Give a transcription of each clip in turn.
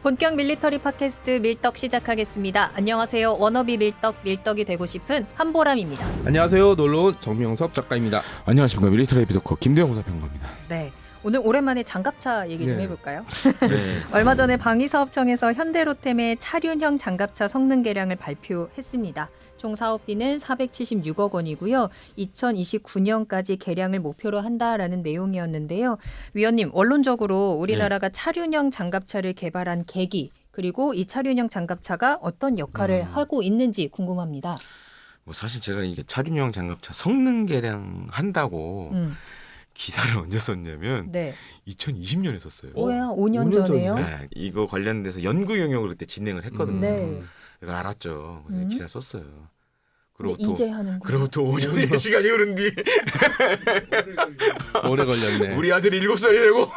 본격 밀리터리 팟캐스트 밀떡 시작하겠습니다. 안녕하세요. 워너비 밀떡이 되고 싶은 한보람입니다. 안녕하세요. 놀러온 정명섭 작가입니다. 안녕하십니까. 밀리터리 비더커 김대영 군사평론가입니다. 네. 오늘 오랜만에 장갑차 얘기 좀 네. 해볼까요? 네. 얼마 전에 방위사업청에서 현대로템의 차륜형 장갑차 성능 개량을 발표했습니다. 총 사업비는 476억 원이고요. 2029년까지 개량을 목표로 한다라는 내용이었는데요. 위원님, 원론적으로 우리나라가 차륜형 장갑차를 개발한 계기, 그리고 이 차륜형 장갑차가 어떤 역할을 하고 있는지 궁금합니다. 뭐 사실 제가 이게 차륜형 장갑차 성능 개량 한다고 기사를 언제 썼냐면 네. 2020년에 썼어요. 뭐야, 5년 5년 전에요? 네, 이거 관련돼서 연구 영역을 그때 진행을 했거든요. 네. 내가 알았죠. 그래서 기사 썼어요. 근데 그리고 또 이제 하는 거. 그리고 또 5년의 시간이 흐른 뒤 오래 걸렸네. 우리 아들이 7살이 되고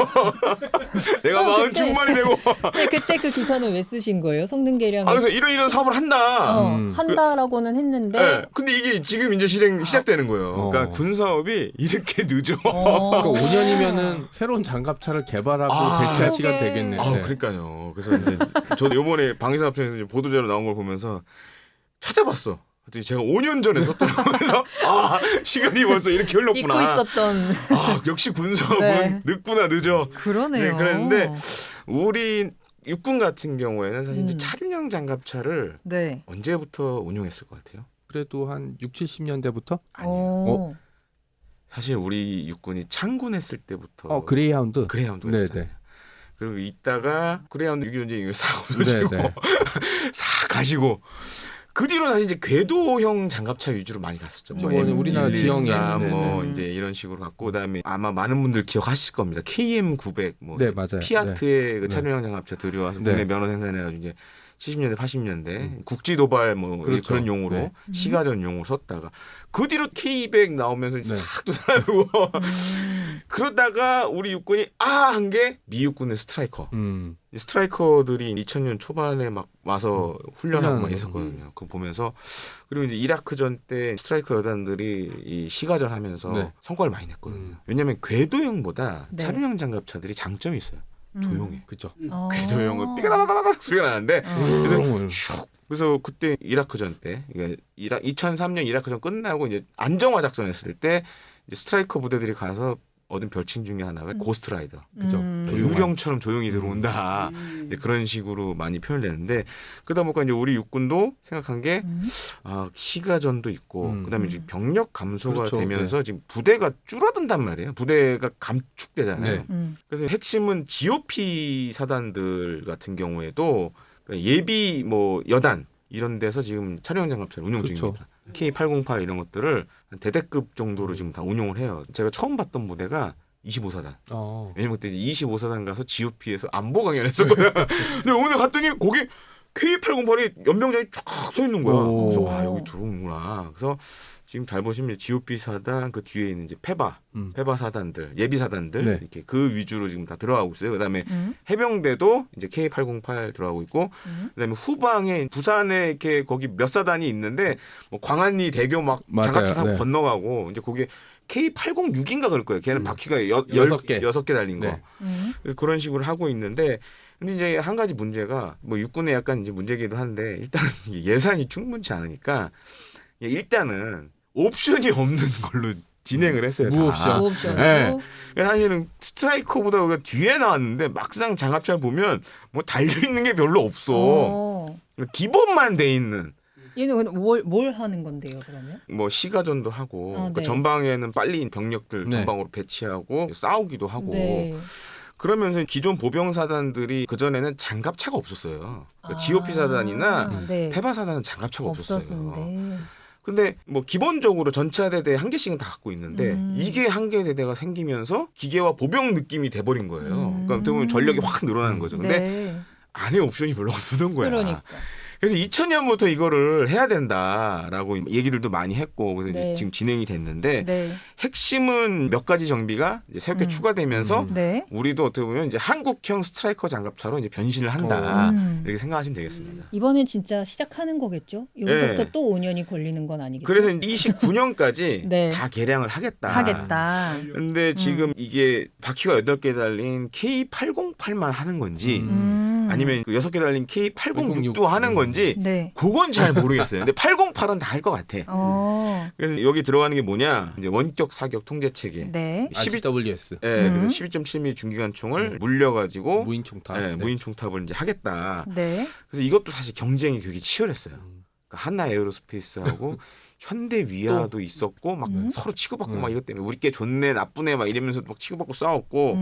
내가 마흔 그때. 중반이 되고 네, 그때 그 기사는 왜 쓰신 거예요? 성능 개량. 그래서 이런 사업을 한다. 한다라고는 했는데. 네. 근데 이게 지금 이제 시작되는 거예요. 그러니까 군 사업이 이렇게 늦어. 그러니까 5년이면은 새로운 장갑차를 개발하고 대체할 그러게. 시간 되겠네. 네. 그러니까요. 그래서 이제 저도 이번에 방위사업청에서 보도자료 나온 걸 보면서 찾아봤어. 그랬더니 제가 5년 전에 썼더라고요. 그래서 시간이 벌써 이렇게 흘렀구나. 잊고 있었던. 역시 군사업은 네. 늦구나 늦어. 그러네요. 네, 그랬는데 우리 육군 같은 경우에는 사실 이제 음. 차륜형 장갑차를 네. 언제부터 운용했을 것 같아요? 그래도 한 6, 70년대부터 아니에요. 사실 우리 육군이 창군했을 때부터 그레이하운드. 그레이하운드가 네, 있었잖아요. 네. 그리고 있다가 그레이하운드 6.25 전쟁이 싹 없어지고 네, 네. 싹 가시고 그 뒤로 사실 이제 궤도형 장갑차 위주로 많이 갔었죠. 그렇죠. 우리나라 지형에. 뭐 네. 이제 이런 식으로 갔고 그다음에 아마 많은 분들 기억하실 겁니다. KM900 뭐 네, 맞아요. 피아트의 그 네. 차륜형 장갑차 들여와서 네. 국내 면허 생산해가지고 이제 70년대 80년대 국지 도발 뭐 그렇죠. 그런 용으로 네. 시가전 용으로 썼다가 그 뒤로 K200 나오면서 네. 싹 또 사라지고 그러다가 우리 육군이 한 게 미 육군의 스트라이커. 이 스트라이커들이 2000년 초반에 막 와서 훈련하고 막 있었거든요. 그거 보면서 그리고 이제 이라크전 때 스트라이커 여단들이 이 시가전 하면서 네. 성과를 많이 냈거든요. 왜냐하면 궤도형보다 네. 차륜형 장갑차들이 장점이 있어요. 조용해. 그죠. 궤도형은 삐가다다다닥 소리가 나는데 그래서 그때 이라크전 때 2003년 이라크전 끝나고 이제 안정화 작전했을 때 이제 스트라이커 부대들이 가서 얻은 별칭 중에 하나가 고스트라이더. 그죠. 유령처럼 조용히 들어온다. 이제 그런 식으로 많이 표현을 했는데 그러다 보니까 이제 우리 육군도 생각한 게 시가전도 있고 그다음에 이제 병력 감소가 그렇죠. 되면서 지금 부대가 줄어든단 말이에요. 부대가 감축되잖아요. 네. 그래서 핵심은 GOP 사단들 같은 경우에도 예비 뭐 여단 이런 데서 지금 차륜형 장갑차를 운용 그렇죠. 중입니다. K808 이런 것들을 한 대대급 정도로 지금 다 운용을 해요. 제가 처음 봤던 부대가 25사단. 왜냐면 그때 25사단 가서 GOP에서 안보 강연했었거든요. 근데 오늘 갔더니 거기 K808이 연병장이 쫙 서 있는 거야. 그래서 여기 들어오는구나. 그래서 지금 잘 보시면 GOP 사단 그 뒤에 있는 이제 페바 사단들, 예비 사단들 네. 이렇게 그 위주로 지금 다 들어가고 있어요. 그다음에 해병대도 이제 K808 들어가고 있고, 그다음에 후방에 부산에 이렇게 거기 몇 사단이 있는데 뭐 광안리 대교 막 장갑차 타고 건너가고 이제 거기 K806인가 그럴 거예요. 걔는 바퀴가 6개 달린 거. 네. 그런 식으로 하고 있는데. 근데 이제 한 가지 문제가 뭐 육군에 약간 이제 문제기도 한데 일단 예산이 충분치 않으니까 일단은 옵션이 없는 걸로 진행을 했어요. 무옵션. 무옵션. 네. 사실은 스트라이커보다 우리가 뒤에 나왔는데 막상 장갑차를 보면 뭐 달려 있는 게 별로 없어. 기본만 돼 있는. 얘는 뭘 하는 건데요, 그러면? 뭐 시가전도 하고 그러니까 네. 전방에는 빨리 병력들 네. 전방으로 배치하고 싸우기도 하고. 네. 그러면서 기존 보병 사단들이 그 전에는 장갑차가 없었어요. 그러니까 GOP 사단이나 네. 페바 사단은 장갑차가 없었어요. 없었는데. 근데 뭐 기본적으로 전차대대 한 개씩은 다 갖고 있는데 이게 한 개 대대가 생기면서 기계와 보병 느낌이 돼버린 거예요. 그러니까 어떻게 보면 전력이 확 늘어나는 거죠. 근데 네. 안에 옵션이 별로 없는 거야. 그러니까. 그래서 2000년부터 이거를 해야 된다라고 얘기들도 많이 했고 그래서 네. 이제 지금 진행이 됐는데 네. 핵심은 몇 가지 정비가 이제 새롭게 추가되면서 네. 우리도 어떻게 보면 이제 한국형 스트라이커 장갑차로 이제 변신을 한다 이렇게 생각하시면 되겠습니다. 이번엔 진짜 시작하는 거겠죠? 여기서부터 네. 또 5년이 걸리는 건 아니겠죠? 그래서 29년까지 네. 다 개량을 하겠다. 하겠다. 근데 지금 이게 바퀴가 8개 달린 K808만 하는 건지 아니면 그 6개 달린 K806도 하는 건지 네. 그건 잘 모르겠어요. 근데 808은 다 할 것 같아. 그래서 여기 들어가는 게 뭐냐? 이제 원격 사격 통제 체계. 네. 12WS. 예, 그래서 12.7mm 중기관총을 물려가지고 무인 총탑. 예, 무인 총탑을 이제 하겠다. 네. 그래서 이것도 사실 경쟁이 되게 치열했어요. 그러니까 한나 에어로스페이스하고 현대 위아도 있었고 막 서로 치고받고 막 이것 때문에 우리께 좋네 나쁘네 막 이러면서 막 치고받고 싸웠고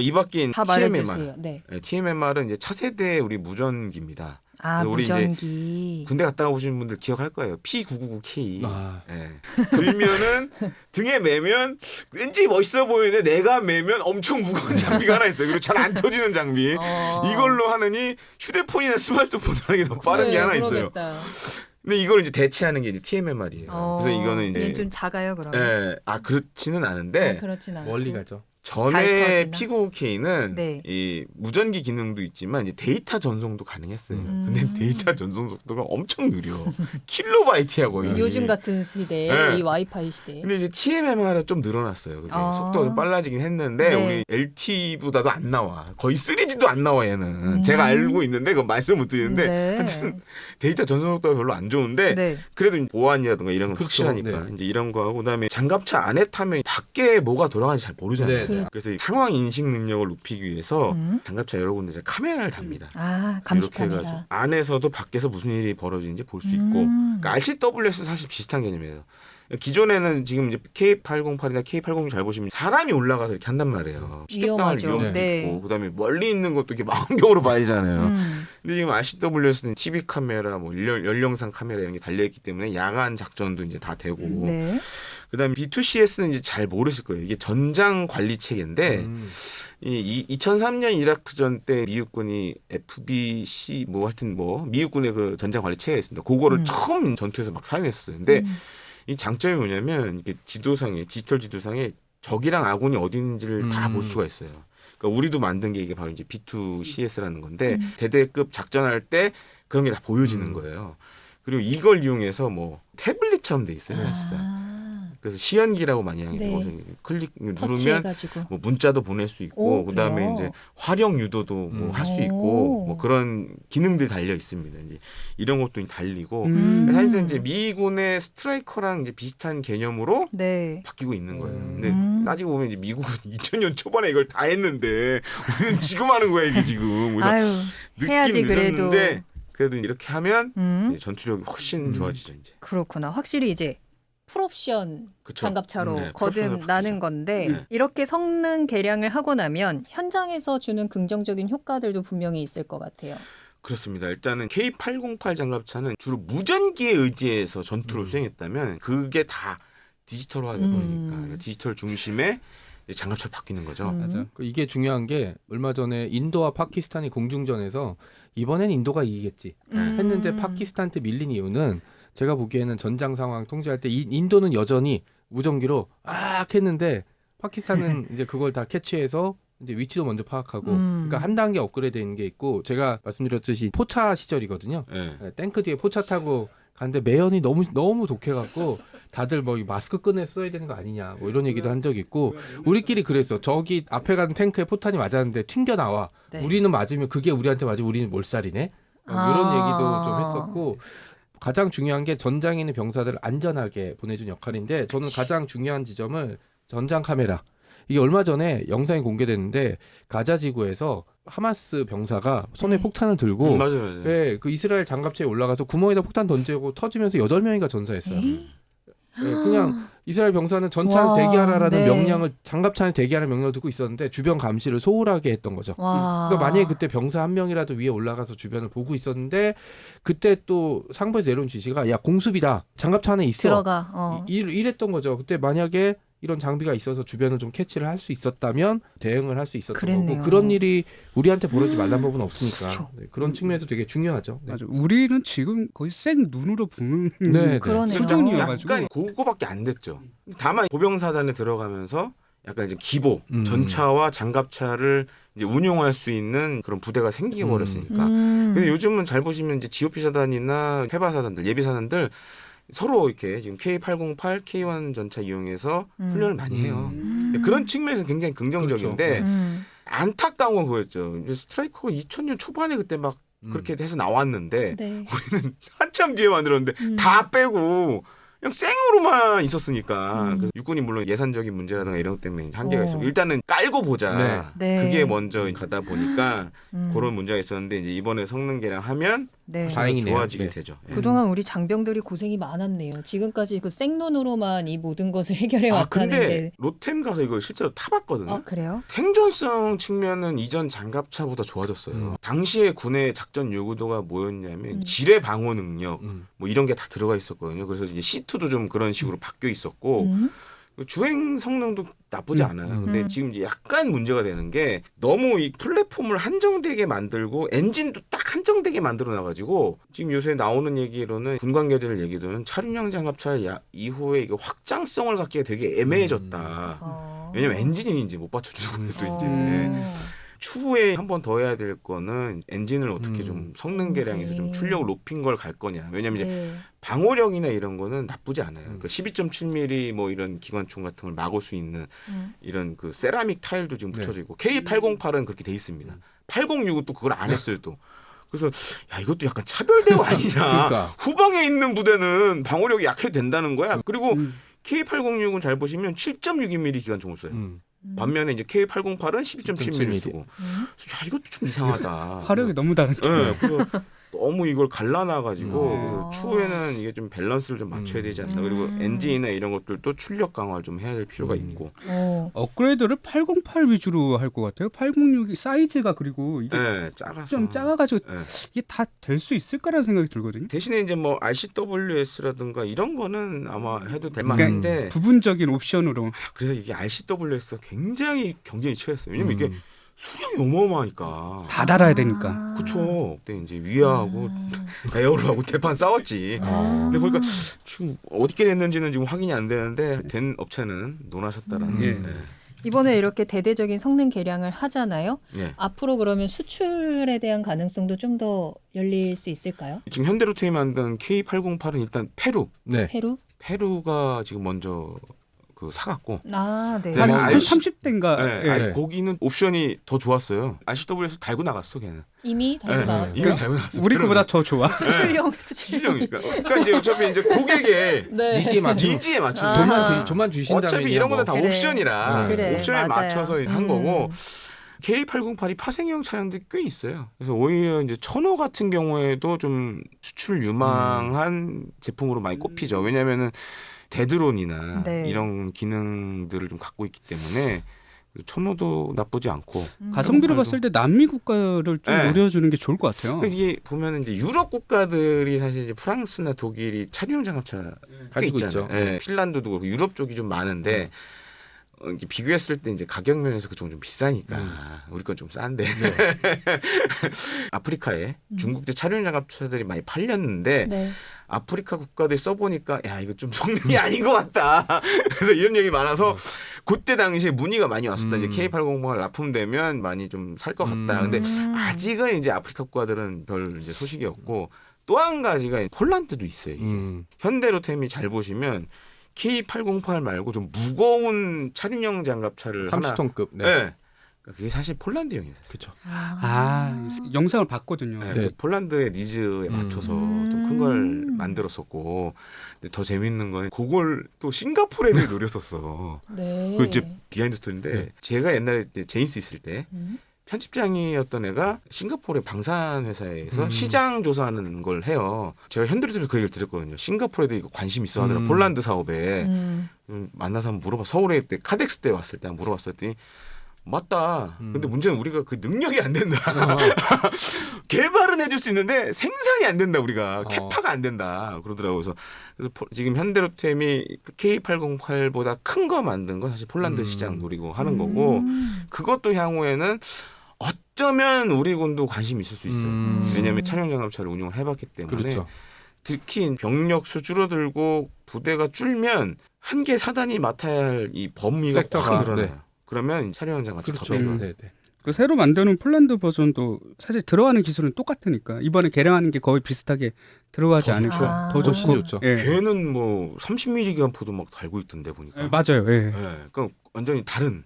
이 바뀐 다 TMMR. 말해주세요. 네. TMMR은 이제 차세대 우리 무전기입니다. 아, 그래서 우리 무전기. 이제 군대 갔다 오신 분들 기억할 거예요. P999K. 아. 예. 들면은 등에 매면 왠지 멋있어 보이는데 내가 매면 엄청 무거운 장비가 하나 있어요. 그리고 잘 안 터지는 장비. 이걸로 하느니 휴대폰이나 스마트폰을 하기 더 빠른 게 하나 있어요. 그러겠다. 근데 이걸 이제 대체하는 게 이제 TMMR이에요. 그래서 이거는 이제 좀 작아요, 그러면. 예. 그렇지는 않은데 그렇진 않고. 멀리 가죠. 전에 잘 P9K는 네. 이 무전기 기능도 있지만 이제 데이터 전송도 가능했어요. 근데 데이터 전송 속도가 엄청 느려. 킬로바이트야 거의. 요즘 같은 시대에 네. 이 와이파이 시대에. 근데 이제 TMMR은 좀 늘어났어요. 그게 속도가 좀 빨라지긴 했는데 네. 우리 LT보다도 안 나와. 거의 3G도 안 나와 얘는. 제가 알고 있는데 그건 말씀 못 드리는데 네. 하여튼 데이터 전송 속도가 별로 안 좋은데 네. 그래도 보안이라든가 이런 건 그렇죠. 확실하니까 네. 이제 이런 거 하고 그다음에 장갑차 안에 타면 밖에 뭐가 돌아가는지 잘 모르잖아요. 네. 그래서 이 상황 인식 능력을 높이기 위해서 장갑차 여러 군데 카메라를 답니다. 아, 감시 이렇게 해가지고 카메라. 안에서도 밖에서 무슨 일이 벌어지는지 볼 수 있고 그러니까 RCWS 사실 비슷한 개념이에요. 기존에는 지금 이제 K808이나 K806 잘 보시면 사람이 올라가서 이렇게 한단 말이에요. 피격당할 위험하죠. 위험도 네. 있고 그다음에 멀리 있는 것도 이렇게 망원경으로 봐야 되잖아요. 근데 지금 RCWS는 TV 카메라, 뭐 열영상 카메라 이런 게 달려있기 때문에 야간 작전도 이제 다 되고 네. 그다음에 B2CS는 이제 잘 모르실 거예요. 이게 전장 관리 체계인데 이 2003년 이라크전 때 미국군이 FBC 뭐 하여튼 뭐 미국군의 그 전장 관리 체계가 있습니다. 그거를 처음 전투에서 막 사용했어요. 근데 이 장점이 뭐냐면 이게 지도상에 디지털 지도상에 적이랑 아군이 어디 있는지를 다 볼 수가 있어요. 그러니까 우리도 만든 게 이게 바로 이제 B2CS라는 건데 대대급 작전할 때 그런 게 다 보여지는 거예요. 그리고 이걸 이용해서 뭐 태블릿처럼 돼 있어요, 사실상. 그래서 시연기라고 많이 하게 되고 클릭 누르면 터치해가지고. 뭐 문자도 보낼 수 있고 그다음에 그래요? 이제 화력 유도도 뭐 할 수 있고 뭐 그런 기능들이 달려 있습니다. 이제 이런 것도 달리고 사실 이제 미군의 스트라이커랑 이제 비슷한 개념으로 네. 바뀌고 있는 거예요. 근데 따지고 보면 이제 미국은 2000년 초반에 이걸 다 했는데 우리는 지금 하는 거야 이게 지금. 그래서 아유, 해야지 늦긴 그래도. 늦었는데 그래도 이렇게 하면 이제 전투력이 훨씬 좋아지죠 이제. 그렇구나. 확실히 이제 풀옵션 그쵸? 장갑차로 네, 풀옵션으로 거듭나는 바뀌죠. 건데 네. 이렇게 성능 개량을 하고 나면 현장에서 주는 긍정적인 효과들도 분명히 있을 것 같아요. 그렇습니다. 일단은 K808 장갑차는 주로 무전기에 의지해서 전투를 수행했다면 그게 다 디지털화돼 버리니까 그러니까 디지털 중심의 장갑차로 바뀌는 거죠. 맞아. 이게 중요한 게 얼마 전에 인도와 파키스탄이 공중전에서 이번엔 인도가 이기겠지 했는데 파키스탄한테 밀린 이유는 제가 보기에는 전장 상황 통제할 때 인도는 여전히 무전기로 했는데 파키스탄은 이제 그걸 다 캐치해서 이제 위치도 먼저 파악하고 그러니까 한 단계 업그레이드된 게 있고 제가 말씀드렸듯이 포차 시절이거든요. 네. 탱크 뒤에 포차 타고 갔는데 매연이 너무 독해갖고 다들 뭐 마스크 꺼내 써야 되는 거 아니냐 뭐 이런 얘기도 한 적 있고 우리끼리 그랬어. 저기 앞에 가는 탱크에 포탄이 맞았는데 튕겨 나와. 네. 우리는 맞으면 그게 우리한테 맞으면 우리는 몰살이네. 이런 얘기도 좀 했었고 가장 중요한 게 전장에 있는 병사들을 안전하게 보내준 역할인데 저는 가장 중요한 지점을 전장 카메라. 이게 얼마 전에 영상이 공개됐는데 가자 지구에서 하마스 병사가 손에 폭탄을 들고 맞아요. 네, 그 이스라엘 장갑차에 올라가서 구멍에다 폭탄 던지고 터지면서 8명이가 전사했어요. 네, 그냥 이스라엘 병사는 전차 안에서 와, 대기하라라는 네. 명령을 장갑차 안에서 대기하라는 명령을 듣고 있었는데 주변 감시를 소홀하게 했던 거죠. 와. 그러니까 만약에 그때 병사 한 명이라도 위에 올라가서 주변을 보고 있었는데 그때 또 상부에서 내려온 지시가 야 공습이다. 장갑차 안에 있어. 들어가. 이랬던 거죠. 그때 만약에 이런 장비가 있어서 주변을 좀 캐치를 할 수 있었다면 대응을 할 수 있었던 그랬네요. 거고 그런 일이 우리한테 벌어지지 말란 법은 없으니까 네, 그런 측면에서 되게 중요하죠. 네. 맞아. 우리는 지금 거의 생 눈으로 보는 네, 그러네요. 수준이어가지고 약간 그거밖에 안 됐죠. 다만 보병사단에 들어가면서 약간 이제 기보 전차와 장갑차를 이제 운용할 수 있는 그런 부대가 생기게 버렸으니까. 근데 요즘은 잘 보시면 이제 GOP 사단이나 페바 사단들, 예비 사단들 서로 이렇게 지금 K808, K1 전차 이용해서 훈련을 많이 해요. 그런 측면에서 굉장히 긍정적인데 그렇죠. 안타까운 건 그거였죠. 이제 스트라이커가 2000년 초반에 그때 막 그렇게 해서 나왔는데 네. 우리는 한참 뒤에 만들었는데 다 빼고 그냥 생으로만 있었으니까 그래서 육군이 물론 예산적인 문제라든가 이런 것 때문에 한계가 있었고 일단은 깔고 보자. 네. 그게 먼저 가다 보니까 음. 그런 문제가 있었는데 이제 이번에 성능 개량하면 네. 다행이네요. 좋아지게 네. 되죠. 예. 그동안 우리 장병들이 고생이 많았네요. 지금까지 그 생눈으로만 이 모든 것을 해결해 왔다는데. 근데 로템 가서 이걸 실제로 타봤거든요. 그래요? 생존성 측면은 이전 장갑차보다 좋아졌어요. 당시에 군의 작전 요구도가 뭐였냐면 지뢰 방어 능력 뭐 이런 게 다 들어가 있었거든요. 그래서 이제 C2도 좀 그런 식으로 바뀌어 있었고 주행 성능도 나쁘지 않아요. 근데 지금 이제 약간 문제가 되는 게 너무 이 플랫폼을 한정되게 만들고 엔진도 딱 한정되게 만들어 놔가지고 지금 요새 나오는 얘기로는 군 관계자들 얘기로는 차륜형 장갑차 이후에 이게 확장성을 갖기가 되게 애매해졌다. 왜냐면 엔진이 이제 못 받쳐주는 것도 이제 추후에 한 번 더 해야 될 거는 엔진을 어떻게 좀 성능 개량해서 좀 출력을 높인 걸 갈 거냐. 왜냐면 이제 방호력이나 이런 거는 나쁘지 않아요. 그러니까 12.7mm 뭐 이런 기관총 같은 걸 막을 수 있는 이런 그 세라믹 타일도 지금 붙여져 있고 K808은 그렇게 돼 있습니다. 806은 또 그걸 안 했어요 또. 그래서 야 이것도 약간 차별 대우 아니냐. 그러니까. 후방에 있는 부대는 방호력이 약해도 된다는 거야. 그리고 K806은 잘 보시면 7.62mm 기관총을 써요. 반면에 이제 K808은 12.7mm 쓰고. 야 이것도 좀 이상하다. 화력이 너무 다른데. 네, 그래서 너무 이걸 갈라놔가지고 그래서 추후에는 이게 좀 밸런스를 좀 맞춰야 되지 않나. 그리고 엔진이나 이런 것들도 출력 강화를 좀 해야 될 필요가 있고. 업그레이드를 808 위주로 할 것 같아요. 806이 사이즈가 그리고 이게 네, 작아서 좀 작아가지고 네. 이게 다 될 수 있을 거라는 생각이 들거든요. 대신에 이제 뭐 RCWS라든가 이런 거는 아마 해도 될 그러니까 만한데 부분적인 옵션으로. 그래서 이게 RCWS가 굉장히 경쟁이 치열했어요. 왜냐면 이게 수량이 어마어마하니까. 다 달아야 되니까. 그쵸. 그때 이제 위아하고 에어로하고 대판 싸웠지. 근데 보니까 지금 어떻게 됐는지는 지금 확인이 안 되는데 된 업체는 논하셨다라는. 예. 네. 이번에 이렇게 대대적인 성능 개량을 하잖아요. 네. 앞으로 그러면 수출에 대한 가능성도 좀 더 열릴 수 있을까요? 지금 현대로템이 만든 K808은 일단 페루. 네. 페루가 지금 먼저 그 사갔고. 아, 네. 네, 한 뭐 30대인가. 네. 예. 아니, 거기는 옵션이 더 좋았어요. RCW에서 달고 나갔어 걔는. 이미 달고 나왔어요. 이미 달고 나갔어. 우리 거보다 더 좋아. 수출용. 수출형이니까. 그러니까 이제 어차피 이제 고객의 네. 니지에 맞춰 아하. 돈만 주신다면 어차피 이런 거는 다 그래. 옵션이라 그래, 옵션에 맞아요. 맞춰서 한 거고 K808이 파생형 차량들이 꽤 있어요. 그래서 오히려 이제 1000호 같은 경우에도 좀 수출 유망한 제품으로 많이 꼽히죠. 왜냐하면은 대드론이나 네. 이런 기능들을 좀 갖고 있기 때문에 1000호도 나쁘지 않고. 가성비로 봤을 때 남미 국가를 좀 네. 노려주는 게 좋을 것 같아요. 이게 보면은 이제 유럽 국가들이 사실 이제 프랑스나 독일이 차량용 장갑차 꽤 가지고 있잖아요. 있죠. 예, 핀란드도 그렇고 유럽 쪽이 좀 많은데 이게 비교했을 때 이제 가격 면에서 그쪽은 좀 비싸니까 우리 건 좀 싼데 아프리카에 중국제 차량용 장갑차들이 많이 팔렸는데 네. 아프리카 국가들 써보니까 야 이거 좀 성능이 아닌 것 같다. 그래서 이런 얘기 많아서 그때 당시에 문의가 많이 왔었다. 이제 K808 납품되면 많이 좀 살 것 같다. 근데 아직은 이제 아프리카 국가들은 별 이제 소식이 없고 또 한 가지가 폴란드도 있어요. 이게. 현대로템이 잘 보시면 K808 말고 좀 무거운 차륜형 장갑차를 하나. 30톤급. 네. 네. 그게 사실 폴란드형이었어요. 그렇죠. 영상을 봤거든요. 네, 네. 그 폴란드의 니즈에 맞춰서 좀 큰 걸 만들었었고, 근데 더 재밌는 건 그걸 또 싱가포르 애들이 노렸었어. 네. 그 이제 비하인드 스토리인데 네. 제가 옛날에 이제 제인스 있을 때 편집장이었던 애가 싱가포르의 방산 회사에서 시장 조사하는 걸 해요. 제가 현대로템에서 그 얘기를 드렸거든요. 싱가포르 애들이 이거 관심 있어 하더라. 폴란드 사업에. 만나서 한번 물어봐. 서울에 때 카덱스 때 왔을 때 한번 물어봤더니 맞다. 근데 문제는 우리가 그 능력이 안 된다. 개발은 해줄 수 있는데 생산이 안 된다. 우리가 캐파가 안 된다. 그러더라고요. 그래서 지금 현대로템이 K808보다 큰 거 만든 건 사실 폴란드 시장 노리고 하는 거고 그것도 향후에는 어쩌면 우리 군도 관심이 있을 수 있어요. 왜냐하면 차량 장갑차를 운용을 해봤기 때문에. 그렇죠. 특히 병력 수 줄어들고 부대가 줄면 한 개 사단이 맡아야 할 이 범위가 섹터가, 확 늘어나요. 네. 그러면 차량 장갑차 그렇죠. 더 필요해요. 네, 네. 그 새로 만드는 폴란드 버전도 사실 들어가는 기술은 똑같으니까 이번에 개량하는 게 거의 비슷하게 들어가지 더 않을까. 좋죠. 더 훨씬 좋고. 좋죠. 예. 걔는 뭐 30mm 기관포도 막 달고 있던데 보니까. 예, 맞아요. 예. 예, 그러니까 완전히 다른.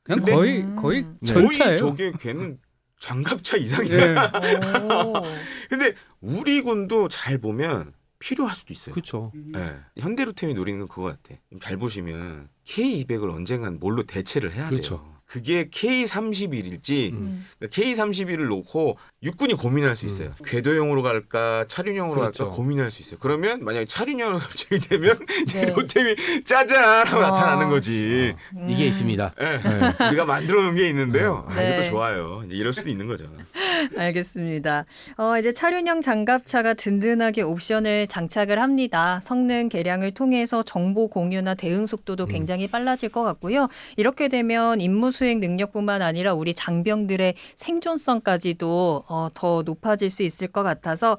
그냥 근데 거의 네. 전차예요. 거의 저게 걔는 장갑차 이상이야. 예. 오. 근데 우리 군도 잘 보면 필요할 수도 있어요. 그렇죠. 예. 현대로템이 노리는 건 그거 같아. 잘 보시면 K200을 언젠간 뭘로 대체를 해야 그렇죠. 돼요. 그게 K31일지 음. K31을 놓고 육군이 고민할 수 있어요. 궤도형으로 갈까 차륜형으로 그렇죠. 갈까 고민할 수 있어요. 그러면 만약에 차륜형으로 결정이 되면 이제 네. 로템이 짜잔 하고 나타나는 거지. 이게 있습니다. 예. 네. 우리가 만들어 놓은 게 있는데요. 아, 네. 이것도 좋아요. 이제 이럴 수도 있는 거죠. 알겠습니다. 이제 차륜형 장갑차가 든든하게 옵션을 장착을 합니다. 성능 개량을 통해서 정보 공유나 대응 속도도 굉장히 빨라질 것 같고요. 이렇게 되면 임무 수행 능력뿐만 아니라 우리 장병들의 생존성까지도 더 높아질 수 있을 것 같아서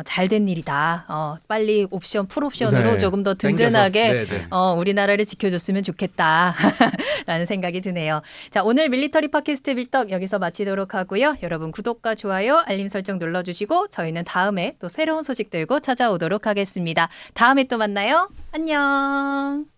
잘된 일이다. 빨리 옵션 풀옵션으로 네. 조금 더 든든하게 땡겨서. 네, 네. 우리나라를 지켜줬으면 좋겠다라는 생각이 드네요. 자, 오늘 밀리터리 팟캐스트 밀떡 여기서 마치도록 하고요. 여러분 구독과 좋아요, 알림 설정 눌러주시고 저희는 다음에 또 새로운 소식 들고 찾아오도록 하겠습니다. 다음에 또 만나요. 안녕.